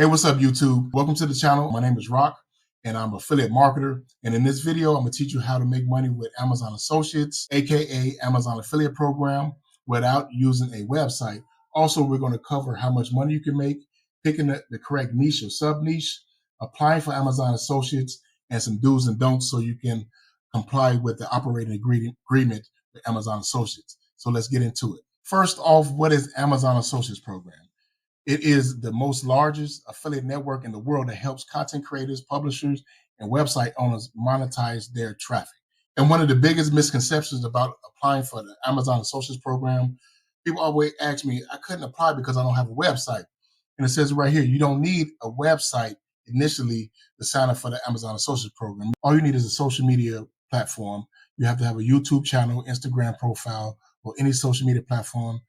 Hey, what's up, YouTube? Welcome to the channel. My name is Rock, and I'm an affiliate marketer. And in this video, I'm going to teach you how to make money with Amazon Associates, aka Amazon Affiliate Program, without using a website. Also, we're going to cover how much money you can make, picking the correct niche or sub niche, applying for Amazon Associates, and some do's and don'ts so you can comply with the operating agreement with Amazon Associates. So let's get into it. First off, what is Amazon Associates Program? It is the most largest affiliate network in the world that helps content creators, publishers, and website owners monetize their traffic. And one of the biggest misconceptions about applying for the Amazon Associates Program, people always ask me, I couldn't apply because I don't have a website. And it says right here, you don't need a website initially to sign up for the Amazon Associates Program. All you need is a social media platform. You have to have a YouTube channel, Instagram profile, or any social media platform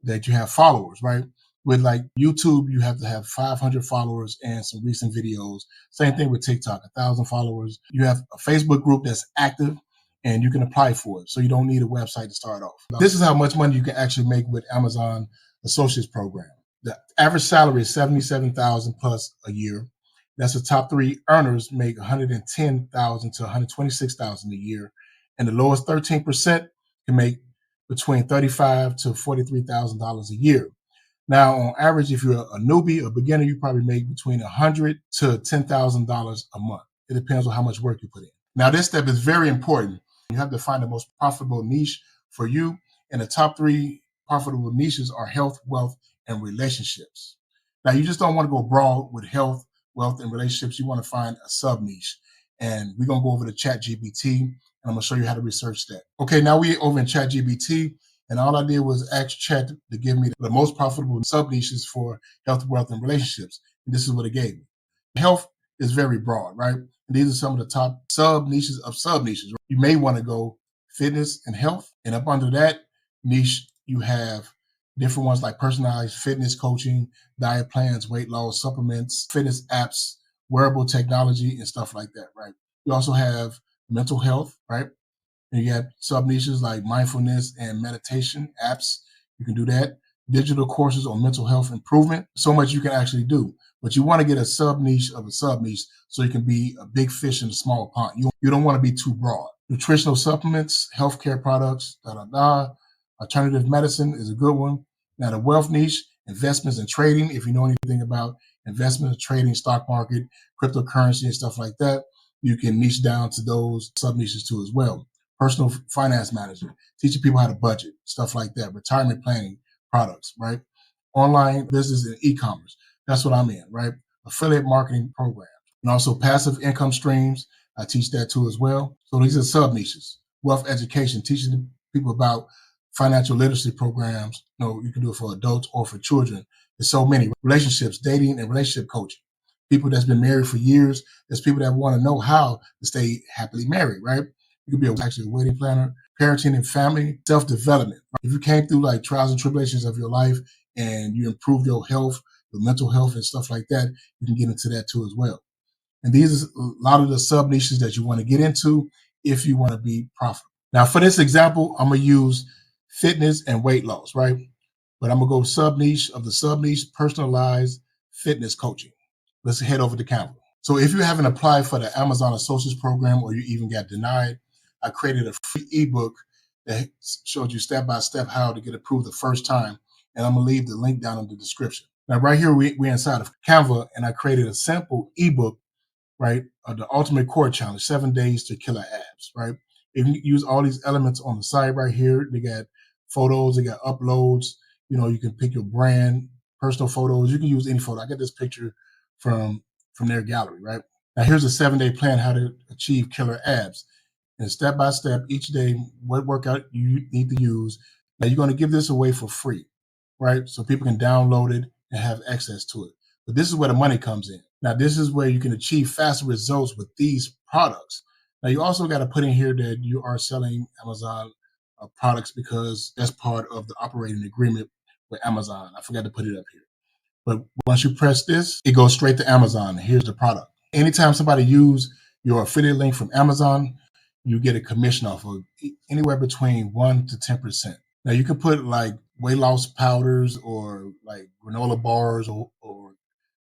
that you have followers, right? With like YouTube, you have to have 500 followers and some recent videos. Same thing with TikTok, 1,000 followers. You have a Facebook group that's active and you can apply for it. So you don't need a website to start off. This is how much money you can actually make with Amazon Associates Program. The average salary is 77,000 plus a year. That's the top three earners make 110,000 to 126,000 a year. And the lowest 13% can make between $35,000 to $43,000 a year. Now, on average, if you're a newbie, a beginner, you probably make between $100 to $10,000 a month. It depends on how much work you put in. Now, this step is very important. You have to find the most profitable niche for you. And the top three profitable niches are health, wealth, and relationships. Now, you just don't want to go broad with health, wealth, and relationships. You want to find a sub niche. And we're going to go over to ChatGPT, and I'm going to show you how to research that. Okay, now we're over in ChatGPT. And all I did was ask Chat to give me the most profitable sub niches for health, wealth, and relationships. And this is what it gave me. Health is very broad, right? And these are some of the top sub niches of sub niches. You may want to go fitness and health. And up under that niche, you have different ones like personalized fitness coaching, diet plans, weight loss, supplements, fitness apps, wearable technology, and stuff like that, right? You also have mental health, right? And you have sub niches like mindfulness and meditation apps. You can do that. Digital courses on mental health improvement. So much you can actually do. But you want to get a sub niche of a sub niche so you can be a big fish in a small pond. You don't want to be too broad. Nutritional supplements, healthcare products, Alternative medicine is a good one. Now the wealth niche, investments and trading. If you know anything about investment, trading, stock market, cryptocurrency, and stuff like that, you can niche down to those sub niches too as well. Personal finance manager, teaching people how to budget, stuff like that, retirement planning products, right? Online business and e-commerce. That's what I'm in, right? Affiliate marketing programs and also passive income streams. I teach that too as well. So these are sub niches. Wealth education, teaching people about financial literacy programs. You can do it for adults or for children. There's so many relationships, dating and relationship coaching. People that's been married for years. There's people that want to know how to stay happily married, right? You could be actually a wedding planner, parenting and family, self-development. If you came through like trials and tribulations of your life and you improve your health, your mental health and stuff like that, you can get into that too as well. And these are a lot of the sub niches that you want to get into if you want to be profitable. Now, for this example, I'm going to use fitness and weight loss, right? But I'm going to go sub niche of the sub niche, personalized fitness coaching. Let's head over to Canva. So if you haven't applied for the Amazon Associates Program or you even got denied, I created a free ebook that showed you step by step how to get approved the first time. And I'm going to leave the link down in the description. Now, right here, we're inside of Canva, and I created a simple ebook, right? The Ultimate Core Challenge, 7 days to killer abs, right? If you use all these elements on the side right here, they got photos, they got uploads. You can pick your brand, personal photos. You can use any photo. I got this picture from their gallery, right? Now, here's a 7-day plan how to achieve killer abs. And step by step, each day, what workout you need to use. Now, you're going to give this away for free, right? So people can download it and have access to it. But this is where the money comes in. Now, this is where you can achieve faster results with these products. Now, you also got to put in here that you are selling Amazon products because that's part of the operating agreement with Amazon. I forgot to put it up here. But once you press this, it goes straight to Amazon. Here's the product. Anytime somebody use your affiliate link from Amazon, you get a commission off of anywhere between 1 to 10%. Now you can put like weight loss powders or like granola bars or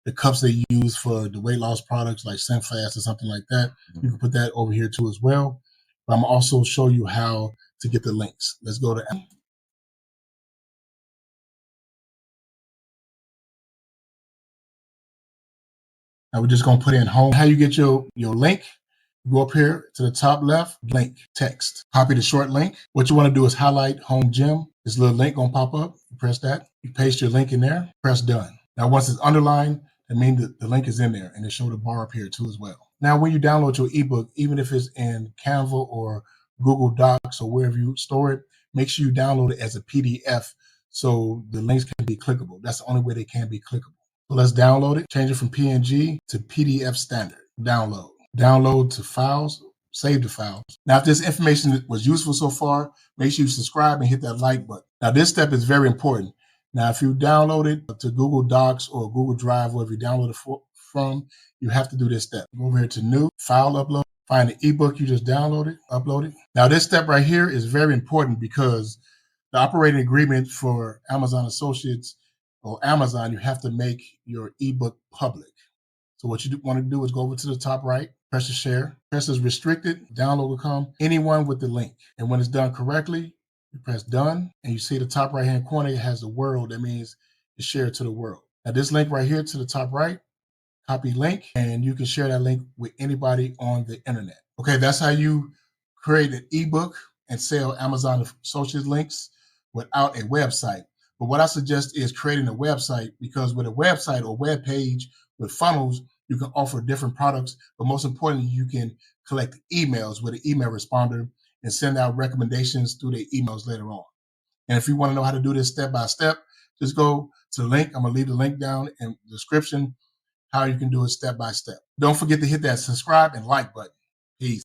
the cups they use for the weight loss products like SlimFast or something like that. You can put that over here too as well. But I'm also show you how to get the links. Let's go to now we're just gonna put in home. How you get your link? Go up here to the top left, link, text. Copy the short link. What you want to do is highlight home gym. This little link gonna pop up. You press that. You paste your link in there. Press done. Now once it's underlined, that means that the link is in there, and it show the bar up here too as well. Now when you download your ebook, even if it's in Canva or Google Docs or wherever you store it, make sure you download it as a PDF so the links can be clickable. That's the only way they can be clickable. So let's download it. Change it from PNG to PDF standard. Download. Download to files. Save the files. Now, if this information was useful so far, make sure you subscribe and hit that like button. Now, this step is very important. Now, if you download it to Google Docs or Google Drive, wherever you download it from, you have to do this step. Go over here to New, File Upload, find the ebook you just downloaded, upload it. Now, this step right here is very important because the operating agreement for Amazon Associates or Amazon, you have to make your ebook public. So what you want to do is go over to the top right, press the share, press as restricted, download will come, anyone with the link. And when it's done correctly, you press done, and you see the top right-hand corner, it has the world. That means it's shared to the world. Now this link right here to the top right, copy link, and you can share that link with anybody on the internet. Okay, that's how you create an ebook and sell Amazon Associates links without a website. But what I suggest is creating a website, because with a website or web page with funnels, you can offer different products, but most importantly, you can collect emails with an email responder and send out recommendations through the emails later on. And if you want to know how to do this step by step, just go to the link. I'm going to leave the link down in the description, how you can do it step by step. Don't forget to hit that subscribe and like button.